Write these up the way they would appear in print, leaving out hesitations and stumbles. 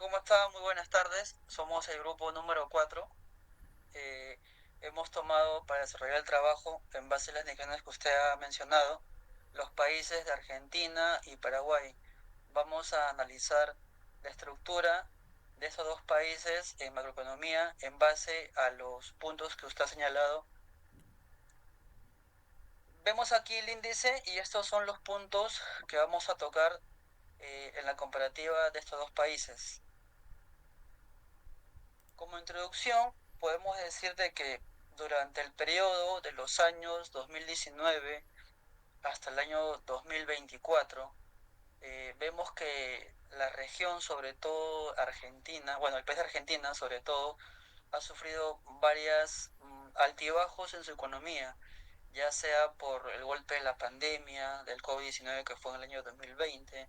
¿cómo está? Muy buenas tardes. Somos el grupo número 4. Eh, Hemos tomado para desarrollar el trabajo, en base a las indicaciones que usted ha mencionado, los países de Argentina y Paraguay. Vamos a analizar la estructura de esos dos países en macroeconomía en base a los puntos que usted ha señalado. Vemos aquí el índice y estos son los puntos que vamos a tocar en la comparativa de estos dos países. Como introducción, podemos decir de que durante el periodo de los años 2019 hasta el año 2024, vemos que la región, sobre todo Argentina, bueno, el país de Argentina sobre todo, ha sufrido varias altibajos en su economía, ya sea por el golpe de la pandemia del COVID-19 que fue en el año 2020,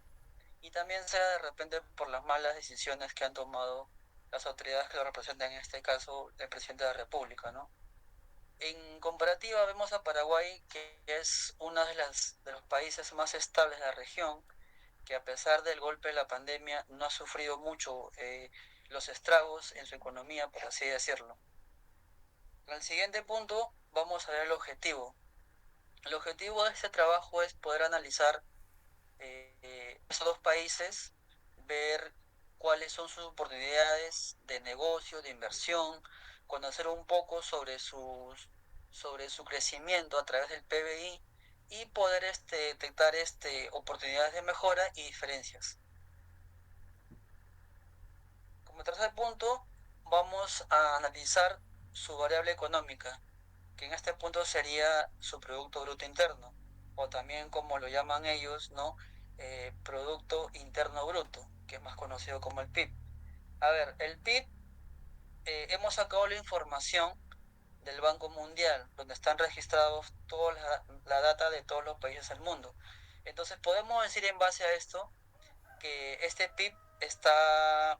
y también sea de repente por las malas decisiones que han tomado las autoridades que lo representan, en este caso el presidente de la República, ¿no? En comparativa vemos a Paraguay, que es uno de los países más estables de la región, que a pesar del golpe de la pandemia no ha sufrido mucho los estragos en su economía, por así decirlo. En el siguiente punto vamos a ver el objetivo. El objetivo de este trabajo es poder analizar esos dos países, ver cuáles son sus oportunidades de negocio, de inversión, conocer un poco sobre su crecimiento a través del PBI y poder detectar oportunidades de mejora y diferencias. Como tercer punto, vamos a analizar su variable económica, que en este punto sería su Producto Bruto Interno, o también como lo llaman ellos, ¿no? Producto Interno Bruto, que es más conocido como el PIB. A ver, el PIB, hemos sacado la información del Banco Mundial, donde están registrados toda la data de todos los países del mundo. Entonces podemos decir en base a esto que este PIB está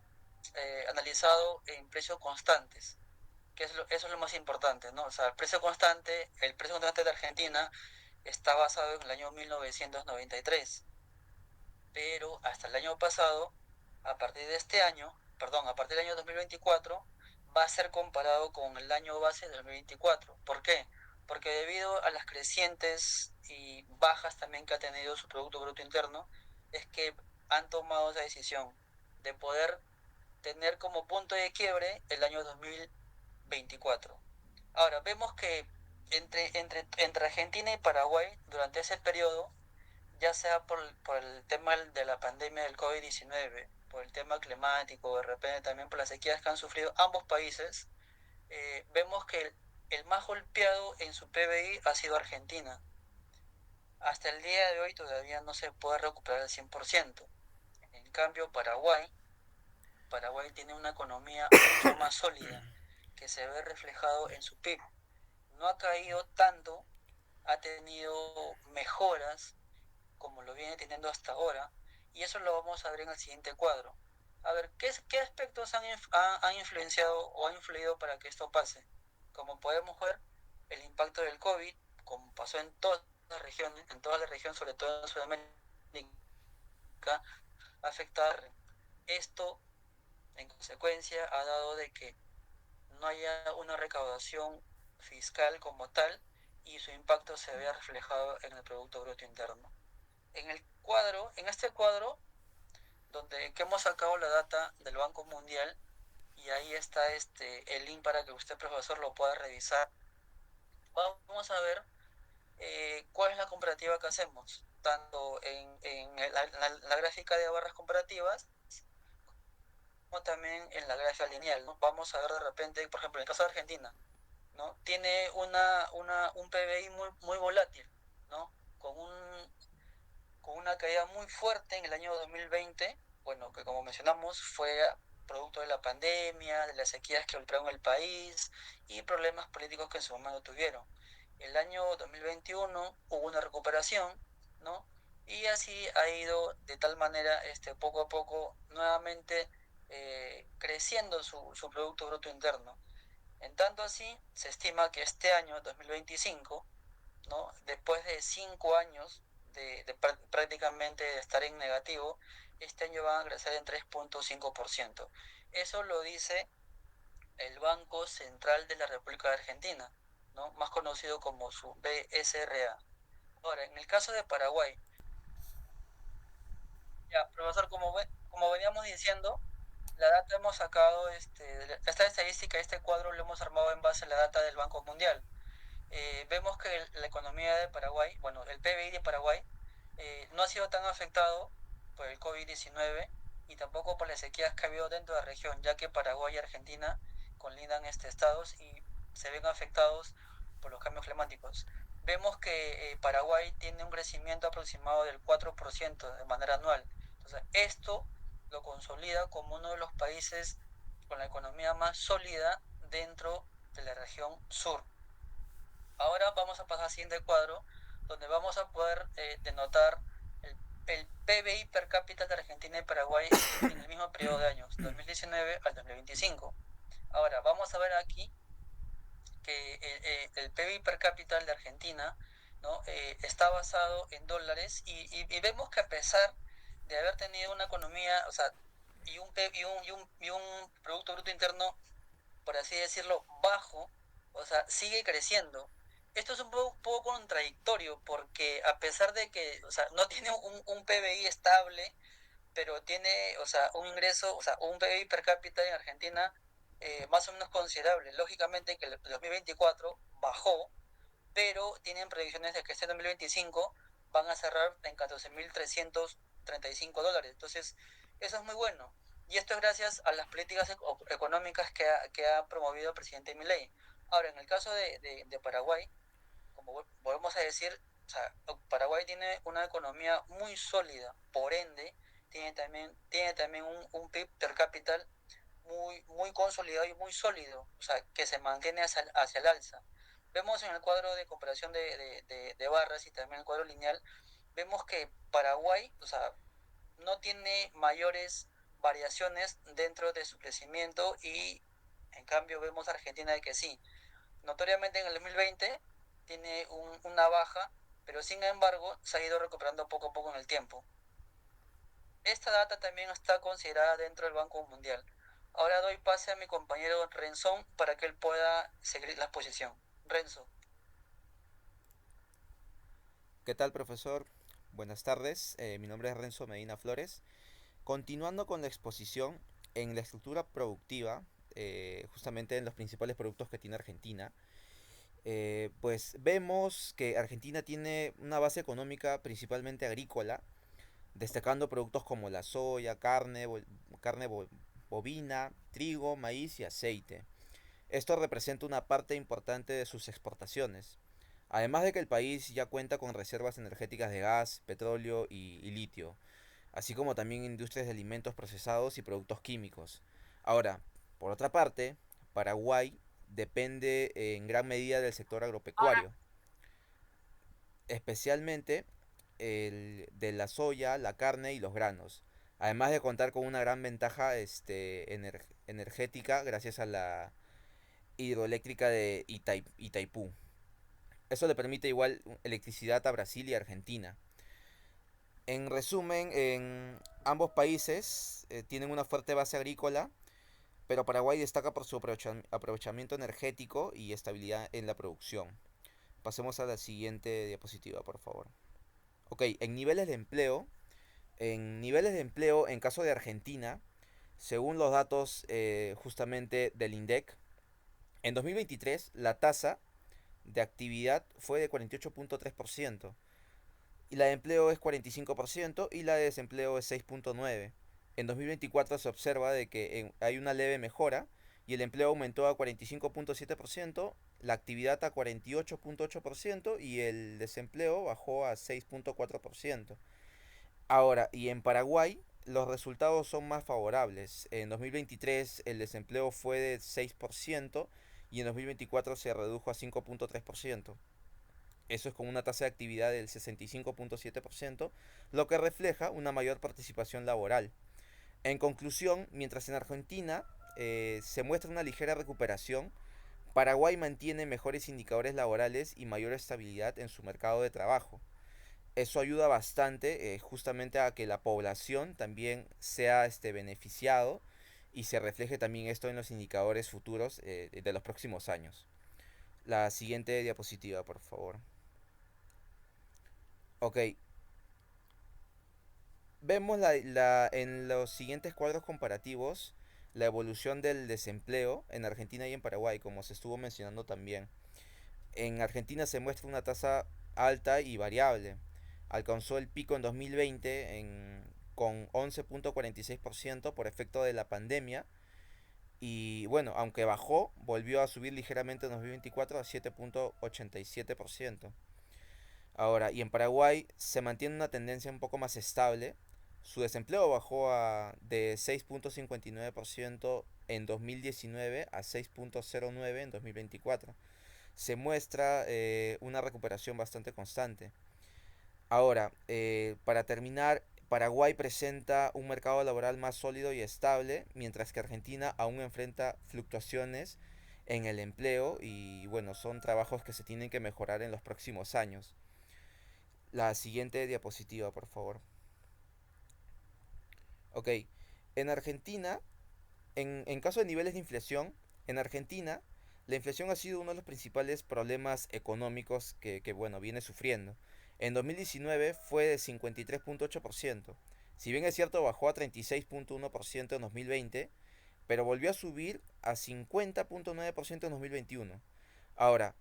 analizado en precios constantes, eso es lo más importante, ¿no? O sea, el precio constante de Argentina está basado en el año 1993, pero hasta el año pasado, a partir de este año, perdón, a partir del año 2024, va a ser comparado con el año base del 2024. ¿Por qué? Porque debido a las crecientes y bajas también que ha tenido su Producto Bruto Interno, es que han tomado esa decisión de poder tener como punto de quiebre el año 2024. Ahora, vemos que entre Argentina y Paraguay, durante ese periodo, ya sea por el tema de la pandemia del COVID-19, por el tema climático, de repente también por las sequías que han sufrido ambos países, vemos que el más golpeado en su PBI ha sido Argentina. Hasta el día de hoy todavía no se puede recuperar al 100%. En cambio, Paraguay tiene una economía mucho más sólida, que se ve reflejado en su PIB. No ha caído tanto, ha tenido mejoras como lo viene teniendo hasta ahora, y eso lo vamos a ver en el siguiente cuadro. A ver, ¿qué aspectos han influenciado o han influido para que esto pase? Como podemos ver, el impacto del COVID, como pasó en todas las regiones, en toda la región, sobre todo en Sudamérica, ha afectado. Esto, en consecuencia, ha dado de que no haya una recaudación fiscal como tal y su impacto se vea reflejado en el Producto Bruto Interno. En este cuadro, donde que hemos sacado la data del Banco Mundial, y ahí está el link para que usted, profesor, lo pueda revisar, vamos a ver cuál es la comparativa que hacemos, tanto en la gráfica de barras comparativas, como también en la gráfica lineal, ¿no? Vamos a ver de repente, por ejemplo, en el caso de Argentina, ¿no? Tiene un PBI muy volátil, ¿no? Con una caída muy fuerte en el año 2020, bueno, que como mencionamos fue producto de la pandemia, de las sequías que golpearon el país y problemas políticos que en su momento tuvieron. El año 2021 hubo una recuperación, ¿no? Y así ha ido de tal manera, poco a poco, nuevamente creciendo su Producto Bruto Interno. En tanto así, se estima que este año, 2025, ¿no? Después de 5 años de prácticamente estar en negativo, este año van a crecer en 3.5%. Eso lo dice el Banco Central de la República de Argentina, ¿no? Más conocido como su BSRA. Ahora, en el caso de Paraguay, ya, profesor, como veníamos diciendo, la data hemos sacado, esta estadística, este cuadro lo hemos armado en base a la data del Banco Mundial. Vemos que la economía de Paraguay, bueno, el PBI de Paraguay, no ha sido tan afectado por el COVID-19 y tampoco por las sequías que ha habido dentro de la región, ya que Paraguay y Argentina colindan estados y se ven afectados por los cambios climáticos. Vemos que Paraguay tiene un crecimiento aproximado del 4% de manera anual. Entonces, esto lo consolida como uno de los países con la economía más sólida dentro de la región sur. Ahora vamos a pasar al siguiente cuadro, donde vamos a poder denotar el PBI per cápita de Argentina y Paraguay en el mismo periodo de años, 2019 al 2025. Ahora, vamos a ver aquí que el PBI per cápita de Argentina, ¿no? Está basado en dólares y vemos que a pesar de haber tenido una economía, o sea, y un Producto Bruto Interno, por así decirlo, bajo, o sea, sigue creciendo. Esto es un poco contradictorio porque a pesar de que, o sea, no tiene un PBI estable, pero tiene, o sea, un ingreso, o sea, un PBI per cápita en Argentina más o menos considerable. Lógicamente que el 2024 bajó, pero tienen previsiones de que este 2025 van a cerrar en $14.335. Entonces, eso es muy bueno. Y esto es gracias a las políticas económicas que ha promovido el presidente Milei. Ahora, en el caso de Paraguay, como volvemos a decir, o sea, Paraguay tiene una economía muy sólida, por ende, tiene también un PIB per cápita muy consolidado y muy sólido, o sea, que se mantiene hacia el alza. Vemos en el cuadro de comparación de barras y también el cuadro lineal, vemos que Paraguay, o sea, no tiene mayores variaciones dentro de su crecimiento y en cambio vemos a Argentina de que sí, notoriamente en el 2020 tiene una baja, pero sin embargo se ha ido recuperando poco a poco en el tiempo. Esta data también está considerada dentro del Banco Mundial. Ahora doy pase a mi compañero Renzón para que él pueda seguir la exposición. Renzo. ¿Qué tal, profesor? Buenas tardes, mi nombre es Renzo Medina Flores. Continuando con la exposición, en la estructura productiva, justamente en los principales productos que tiene Argentina, pues vemos que Argentina tiene una base económica principalmente agrícola, destacando productos como la soya, carne bovina, trigo, maíz y aceite. Esto representa una parte importante de sus exportaciones. Además de que el país ya cuenta con reservas energéticas de gas, petróleo y litio, así como también industrias de alimentos procesados y productos químicos. Ahora, por otra parte, Paraguay depende en gran medida del sector agropecuario, especialmente de la soya, la carne y los granos. Además de contar con una gran ventaja energética gracias a la hidroeléctrica de Itaipú. Eso le permite igual electricidad a Brasil y Argentina. En resumen, en ambos países tienen una fuerte base agrícola, pero Paraguay destaca por su aprovechamiento energético y estabilidad en la producción. Pasemos a la siguiente diapositiva, por favor. Ok, en niveles de empleo, en caso de Argentina, según los datos justamente del INDEC, en 2023 la tasa de actividad fue de 48.3%, y la de empleo es 45% y la de desempleo es 6.9%. En 2024 se observa de que hay una leve mejora y el empleo aumentó a 45.7%, la actividad a 48.8% y el desempleo bajó a 6.4%. Ahora, y en Paraguay los resultados son más favorables. En 2023 el desempleo fue de 6% y en 2024 se redujo a 5.3%. Eso es con una tasa de actividad del 65.7%, lo que refleja una mayor participación laboral. En conclusión, mientras en Argentina se muestra una ligera recuperación, Paraguay mantiene mejores indicadores laborales y mayor estabilidad en su mercado de trabajo. eso ayuda bastante justamente a que la población también sea beneficiado y se refleje también esto en los indicadores futuros de los próximos años. La siguiente diapositiva, por favor. Ok, vemos en los siguientes cuadros comparativos la evolución del desempleo en Argentina y en Paraguay, como se estuvo mencionando también. En Argentina se muestra una tasa alta y variable. Alcanzó el pico en 2020 con 11.46% por efecto de la pandemia. Y bueno, aunque bajó, volvió a subir ligeramente en 2024 a 7.87%. Ahora, y en Paraguay se mantiene una tendencia un poco más estable. Su desempleo bajó de 6.59% en 2019 a 6.09% en 2024. Se muestra una recuperación bastante constante. Ahora, para terminar, Paraguay presenta un mercado laboral más sólido y estable, mientras que Argentina aún enfrenta fluctuaciones en el empleo y bueno, son trabajos que se tienen que mejorar en los próximos años. La siguiente diapositiva, por favor. Ok, en Argentina, en caso de niveles de inflación, en Argentina la inflación ha sido uno de los principales problemas económicos bueno, viene sufriendo. En 2019 fue de 53.8%. Si bien es cierto, bajó a 36.1% en 2020, pero volvió a subir a 50.9% en 2021. Ahora,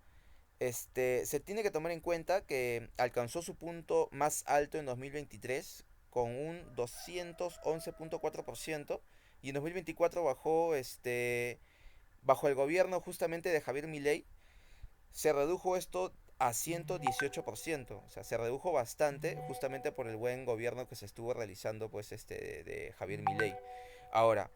se tiene que tomar en cuenta que alcanzó su punto más alto en 2023 con un 211.4% y en 2024 bajó bajo el gobierno justamente de Javier Milei se redujo esto a 118%, o sea, se redujo bastante justamente por el buen gobierno que se estuvo realizando pues de Javier Milei. Ahora,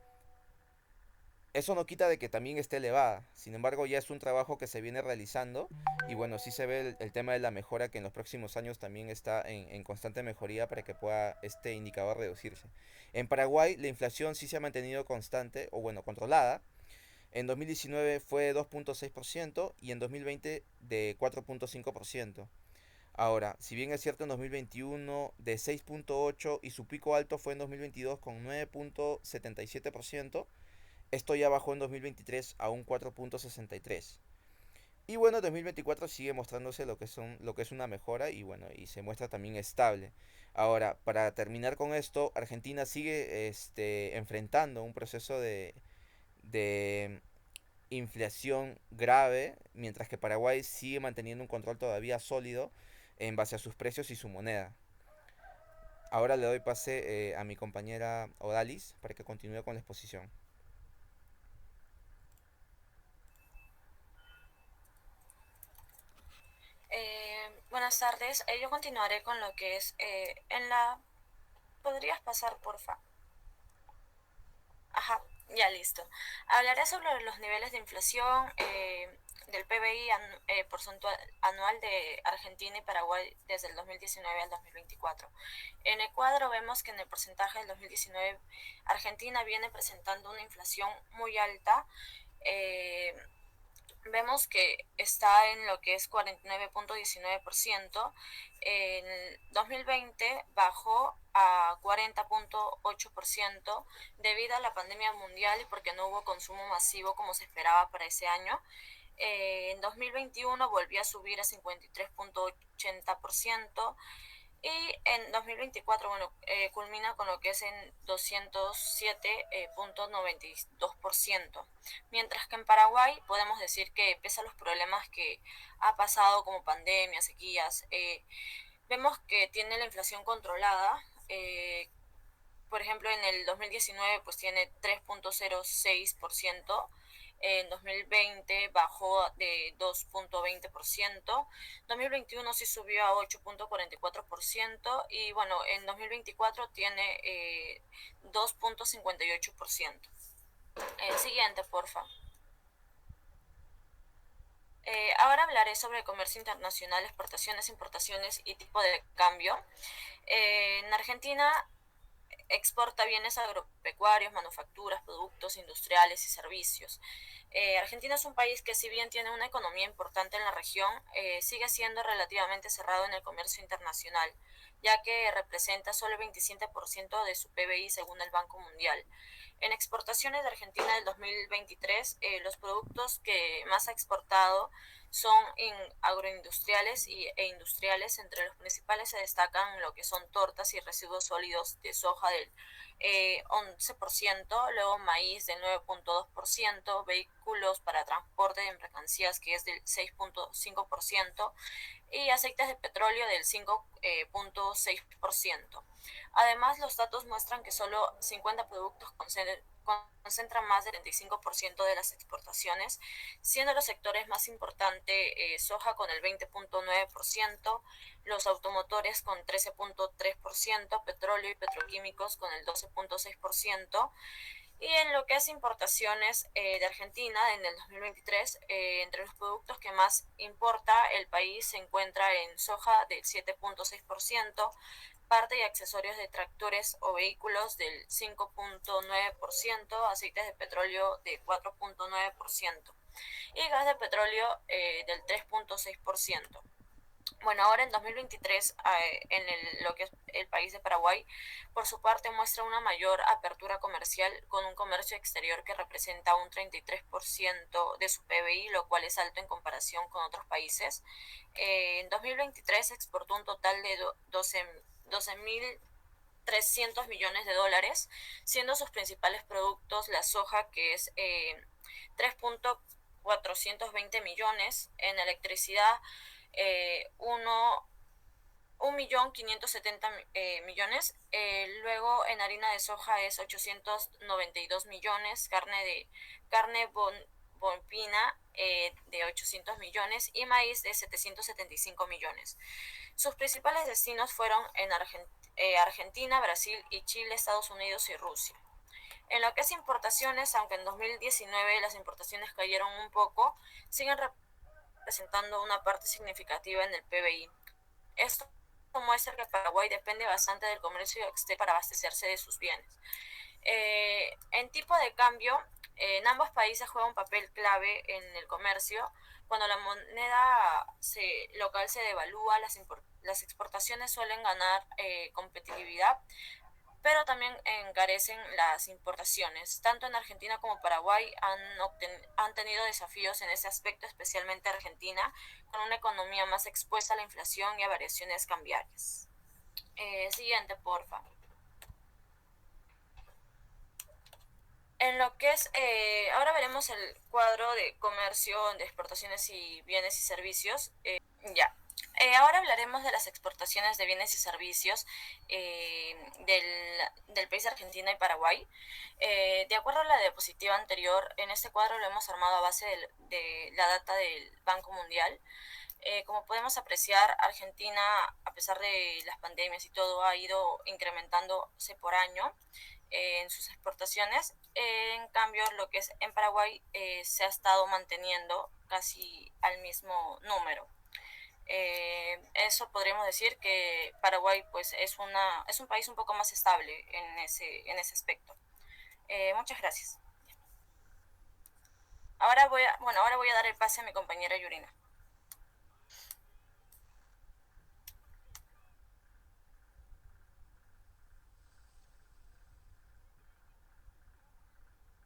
eso no quita de que también esté elevada. Sin embargo, ya es un trabajo que se viene realizando y bueno, sí se ve el tema de la mejora que en los próximos años también está en constante mejoría para que pueda este indicador reducirse. En Paraguay la inflación sí se ha mantenido constante o bueno, controlada. En 2019 fue de 2.6% y en 2020 de 4.5%. Ahora, si bien es cierto en 2021 de 6.8% y su pico alto fue en 2022 con 9.77%, esto ya bajó en 2023 a un 4.63%. Y bueno, 2024 sigue mostrándose lo que es una mejora y bueno, y se muestra también estable. Ahora, para terminar con esto, Argentina sigue enfrentando un proceso de inflación grave, mientras que Paraguay sigue manteniendo un control todavía sólido en base a sus precios y su moneda. Ahora le doy pase a mi compañera Odalis para que continúe con la exposición. Buenas tardes. Yo continuaré con lo que es en la... ¿Podrías pasar, porfa? Ajá, ya listo. Hablaré sobre los niveles de inflación del PBI porcentual anual de Argentina y Paraguay desde el 2019 al 2024. En el cuadro vemos que en el porcentaje del 2019 Argentina viene presentando una inflación muy alta. eh, Vemos que está en lo que es 49.19%. En 2020 bajó a 40.8% debido a la pandemia mundial y porque no hubo consumo masivo como se esperaba para ese año. En 2021 volvió a subir a 53.80%. Y en 2024, bueno, culmina con lo que es en 207.92%. Mientras que en Paraguay podemos decir que pese a los problemas que ha pasado como pandemia, sequías, vemos que tiene la inflación controlada. Por ejemplo, en el 2019 pues tiene 3.06%, en 2020 bajó de 2.20%, 2021 sí subió a 8.44% y bueno, en 2024 tiene 2.58%. Siguiente, porfa. Ahora hablaré sobre el comercio internacional, exportaciones, importaciones y tipo de cambio. En Argentina exporta bienes agropecuarios, manufacturas, productos industriales y servicios. Argentina es un país que, si bien tiene una economía importante en la región, sigue siendo relativamente cerrado en el comercio internacional, ya que representa solo el 27% de su PBI según el Banco Mundial. En exportaciones de Argentina del 2023, los productos que más ha exportado son agroindustriales e industriales. Entre los principales se destacan lo que son tortas y residuos sólidos de soja del 11%, luego maíz del 9.2%, vehículos para transporte de mercancías, que es del 6.5%, y aceites de petróleo del 5.6%. Además, los datos muestran que solo 50 productos concentran más del 35% de las exportaciones, siendo los sectores más importantes soja con el 20.9%, los automotores con 13.3%, petróleo y petroquímicos con el 12.6%. Y en lo que es importaciones de Argentina en el 2023, entre los productos que más importa el país se encuentra en soja del 7.6%, parte y accesorios de tractores o vehículos del 5.9%, aceites de petróleo de 4.9% y gas de petróleo del 3.6%. Bueno, ahora en 2023, lo que es el país de Paraguay, por su parte muestra una mayor apertura comercial, con un comercio exterior que representa un 33% de su PBI, lo cual es alto en comparación con otros países. En 2023 exportó un total de 12.300 millones de dólares, siendo sus principales productos la soja, que es 3.420 millones, en electricidad 1.570.000 millones, luego en harina de soja es 892 millones, carne bovina de 800 millones y maíz de 775 millones. Sus principales destinos fueron en Argentina, Brasil y Chile, Estados Unidos y Rusia. En lo que es importaciones, aunque en 2019 las importaciones cayeron un poco, siguen representando una parte significativa en el PBI. Esto muestra que Paraguay depende bastante del comercio exterior para abastecerse de sus bienes. En tipo de cambio, en ambos países juega un papel clave en el comercio. Cuando la moneda local se devalúa, las exportaciones suelen ganar competitividad, pero también encarecen las importaciones. Tanto en Argentina como Paraguay han tenido desafíos en ese aspecto, especialmente Argentina, con una economía más expuesta a la inflación y a variaciones cambiarias. Siguiente, porfa. En lo que es, ahora veremos el cuadro de comercio, de exportaciones y bienes y servicios. Ahora hablaremos de las exportaciones de bienes y servicios del país de Argentina y Paraguay. De acuerdo a la diapositiva anterior, en este cuadro lo hemos armado a base de la data del Banco Mundial. Como podemos apreciar, Argentina, a pesar de las pandemias y todo, ha ido incrementándose por año en sus exportaciones. En cambio, lo que es en Paraguay se ha estado manteniendo casi al mismo número. Eso podríamos decir que Paraguay pues es un país un poco más estable en ese aspecto. Muchas gracias. Ahora voy a dar el pase a mi compañera Yurina.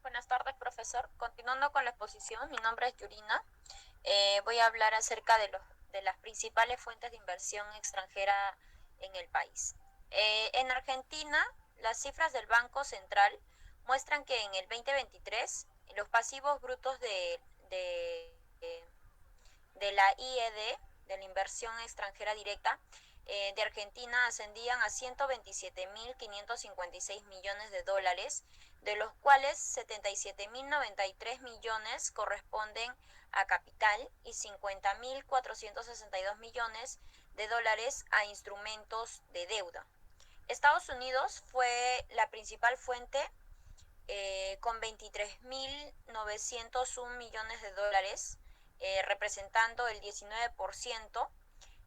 Buenas tardes, profesor. Continuando con la exposición, mi nombre es Yurina. Voy a hablar acerca de las principales fuentes de inversión extranjera en el país. En Argentina, las cifras del Banco Central muestran que en el 2023 los pasivos brutos de la IED, de la inversión extranjera directa, de Argentina ascendían a 127.556 millones de dólares, de los cuales 77.093 millones corresponden a capital y 50.462 millones de dólares a instrumentos de deuda. Estados Unidos fue la principal fuente con 23.901 millones de dólares, representando el 19%.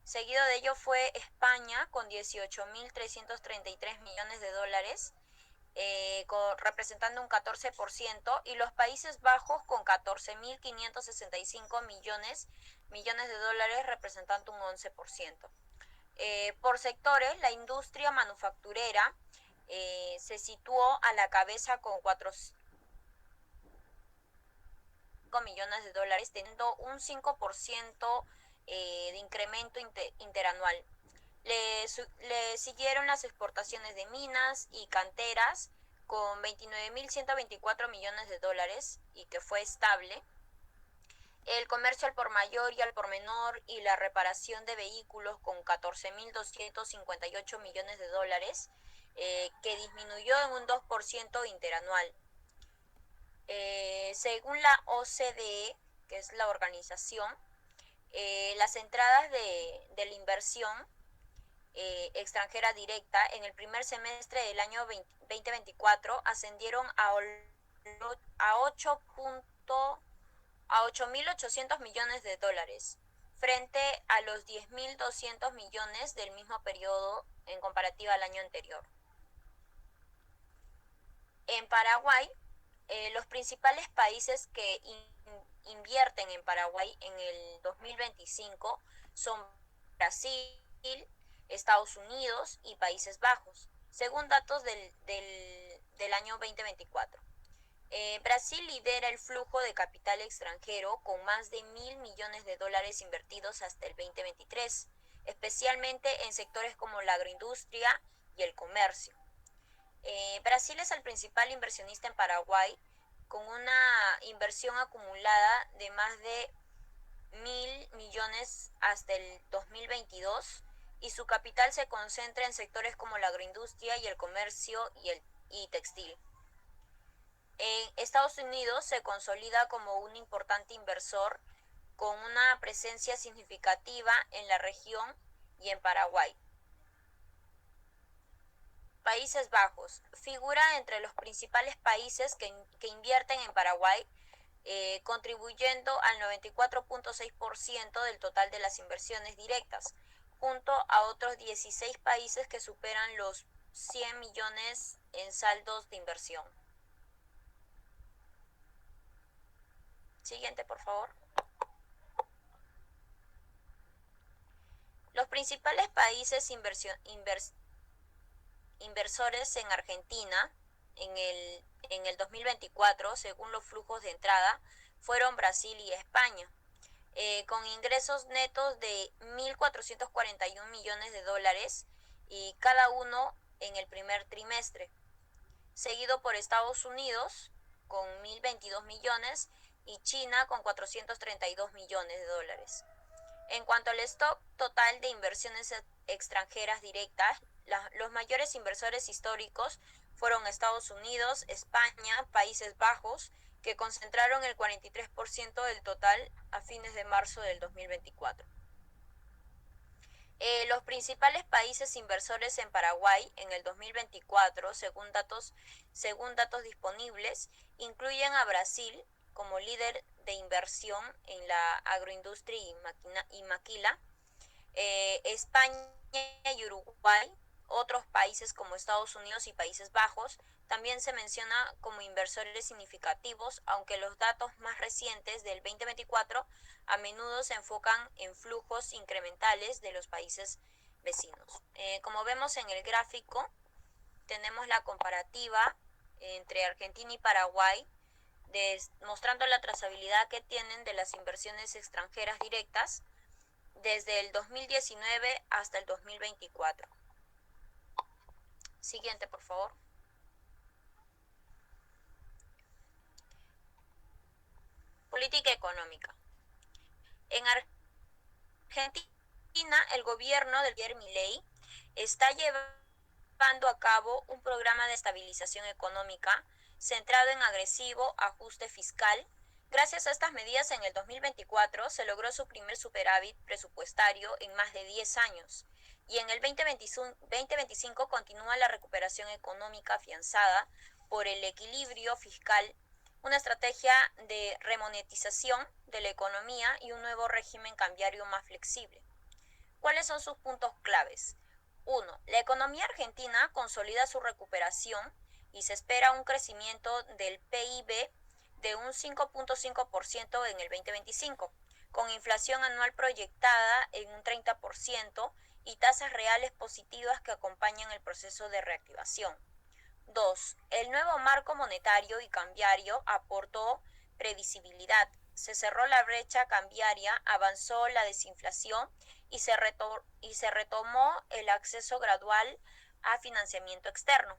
Seguido de ello fue España con 18.333 millones de dólares representando un 14%, y los Países Bajos con 14.565 millones de dólares, representando un 11%. Por sectores, la industria manufacturera se situó a la cabeza con 4 millones de dólares, teniendo un 5% de incremento interanual. Le siguieron las exportaciones de minas y canteras con 29.124 millones de dólares y que fue estable. El comercio al por mayor y al por menor y la reparación de vehículos con 14.258 millones de dólares, que disminuyó en un 2% interanual. Según la OCDE, que es la organización, las entradas de la inversión extranjera directa en el primer semestre del año 2024 ascendieron a 8.800 millones de dólares, frente a los 10.200 millones del mismo periodo en comparativa al año anterior. En Paraguay, los principales países que invierten en Paraguay en el 2025 son Brasil, Estados Unidos y Países Bajos, según datos del año 2024. Brasil lidera el flujo de capital extranjero con más de 1.000 millones de dólares invertidos hasta el 2023, especialmente en sectores como la agroindustria y el comercio. Brasil es el principal inversionista en Paraguay, con una inversión acumulada de más de 1.000 millones hasta el 2022, y su capital se concentra en sectores como la agroindustria y el comercio y textil. En Estados Unidos se consolida como un importante inversor con una presencia significativa en la región y en Paraguay. Países Bajos figura entre los principales países que invierten en Paraguay, contribuyendo al 94.6% del total de las inversiones directas, junto a otros 16 países que superan los 100 millones en saldos de inversión. Siguiente, por favor. Los principales países inversores en Argentina en el 2024, según los flujos de entrada, fueron Brasil y España, con ingresos netos de 1.441 millones de dólares y cada uno en el primer trimestre, seguido por Estados Unidos con 1.022 millones y China con 432 millones de dólares. En cuanto al stock total de inversiones extranjeras directas, los mayores inversores históricos fueron Estados Unidos, España, Países Bajos, que concentraron el 43% del total a fines de marzo del 2024. Los principales países inversores en Paraguay en el 2024, según datos disponibles, incluyen a Brasil como líder de inversión en la agroindustria y maquila, España y Uruguay. Otros países como Estados Unidos y Países Bajos también se menciona como inversores significativos, aunque los datos más recientes del 2024 a menudo se enfocan en flujos incrementales de los países vecinos. Como vemos en el gráfico, tenemos la comparativa entre Argentina y Paraguay, mostrando la trazabilidad que tienen de las inversiones extranjeras directas desde el 2019 hasta el 2024. Siguiente, por favor. Política económica. En Argentina, el gobierno del Javier Milei está llevando a cabo un programa de estabilización económica centrado en agresivo ajuste fiscal. Gracias a estas medidas, en el 2024 se logró su primer superávit presupuestario en más de 10 años. Y en el 2025 continúa la recuperación económica afianzada por el equilibrio fiscal, una estrategia de remonetización de la economía y un nuevo régimen cambiario más flexible. ¿Cuáles son sus puntos claves? 1. La economía argentina consolida su recuperación y se espera un crecimiento del PIB de un 5.5% en el 2025, con inflación anual proyectada en un 30% y tasas reales positivas que acompañan el proceso de reactivación. 2. El nuevo marco monetario y cambiario aportó previsibilidad. Se cerró la brecha cambiaria, avanzó la desinflación y se retomó el acceso gradual a financiamiento externo.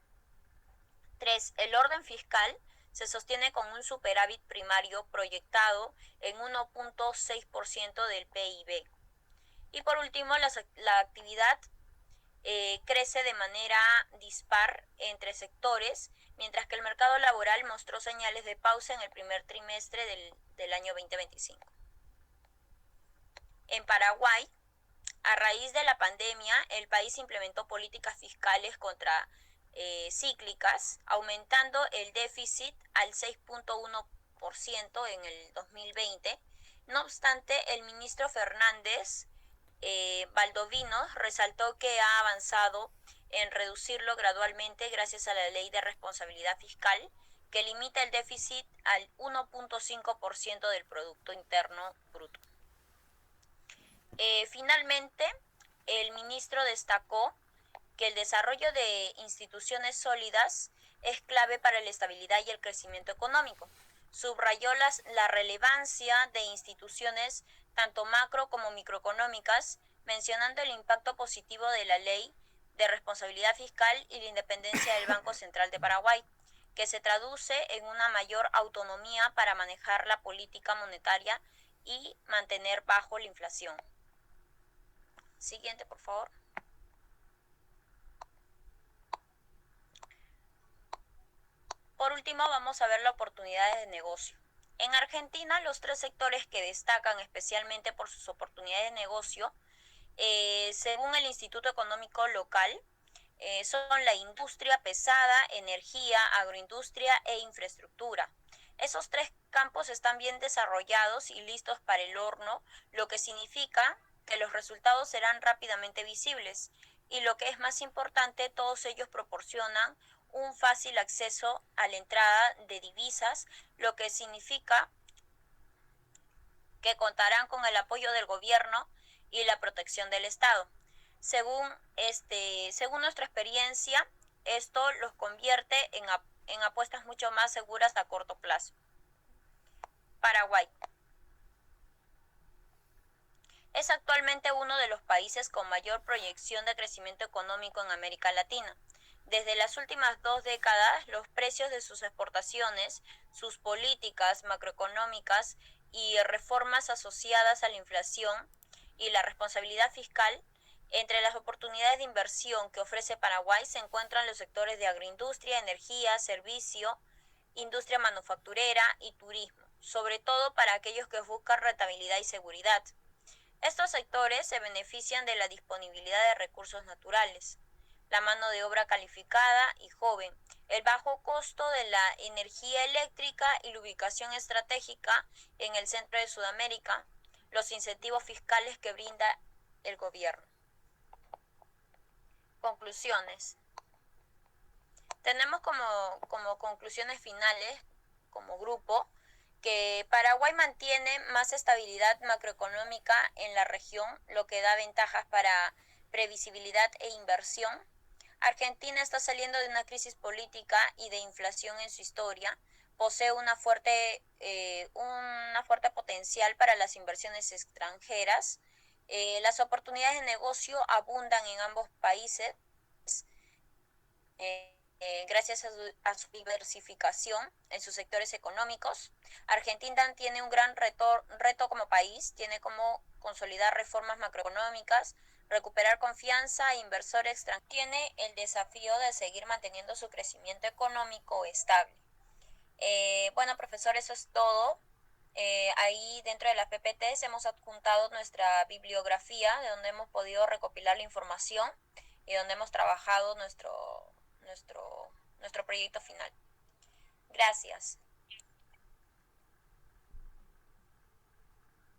3. El orden fiscal se sostiene con un superávit primario proyectado en 1.6% del PIB. Y por último, la actividad crece de manera dispar entre sectores, mientras que el mercado laboral mostró señales de pausa en el primer trimestre del año 2025. En Paraguay, a raíz de la pandemia, el país implementó políticas fiscales contracíclicas, aumentando el déficit al 6.1% en el 2020. No obstante, el ministro Fernández Baldovino resaltó que ha avanzado en reducirlo gradualmente gracias a la ley de responsabilidad fiscal que limita el déficit al 1.5% del Producto Interno Bruto. Finalmente, el ministro destacó que el desarrollo de instituciones sólidas es clave para la estabilidad y el crecimiento económico. Subrayó la relevancia de instituciones tanto macro como microeconómicas, mencionando el impacto positivo de la ley de responsabilidad fiscal y la independencia del Banco Central de Paraguay, que se traduce en una mayor autonomía para manejar la política monetaria y mantener bajo la inflación. Siguiente, por favor. Por último, vamos a ver las oportunidades de negocio. En Argentina, los tres sectores que destacan especialmente por sus oportunidades de negocio, según el Instituto Económico Local, son la industria pesada, energía, agroindustria e infraestructura. Esos tres campos están bien desarrollados y listos para el horno, lo que significa que los resultados serán rápidamente visibles. Y lo que es más importante, todos ellos proporcionan un fácil acceso a la entrada de divisas, lo que significa que contarán con el apoyo del gobierno y la protección del Estado. Según nuestra experiencia, esto los convierte en apuestas mucho más seguras a corto plazo. Paraguay. Es actualmente uno de los países con mayor proyección de crecimiento económico en América Latina. Desde las últimas 2 décadas, los precios de sus exportaciones, sus políticas macroeconómicas y reformas asociadas a la inflación y la responsabilidad fiscal, entre las oportunidades de inversión que ofrece Paraguay se encuentran los sectores de agroindustria, energía, servicio, industria manufacturera y turismo, sobre todo para aquellos que buscan rentabilidad y seguridad. Estos sectores se benefician de la disponibilidad de recursos naturales, la mano de obra calificada y joven, el bajo costo de la energía eléctrica y la ubicación estratégica en el centro de Sudamérica, los incentivos fiscales que brinda el gobierno. Conclusiones. Tenemos como conclusiones finales, como grupo, que Paraguay mantiene más estabilidad macroeconómica en la región, lo que da ventajas para previsibilidad e inversión. Argentina está saliendo de una crisis política y de inflación en su historia. Posee una fuerte potencial para las inversiones extranjeras. Las oportunidades de negocio abundan en ambos países. Gracias a su diversificación en sus sectores económicos. Argentina tiene un gran reto como país, tiene como consolidar reformas macroeconómicas, recuperar confianza e inversor extranjero. Tiene el desafío de seguir manteniendo su crecimiento económico estable. Bueno, profesor, eso es todo. Ahí dentro de las PPTs hemos adjuntado nuestra bibliografía de donde hemos podido recopilar la información y donde hemos trabajado nuestro proyecto final. Gracias.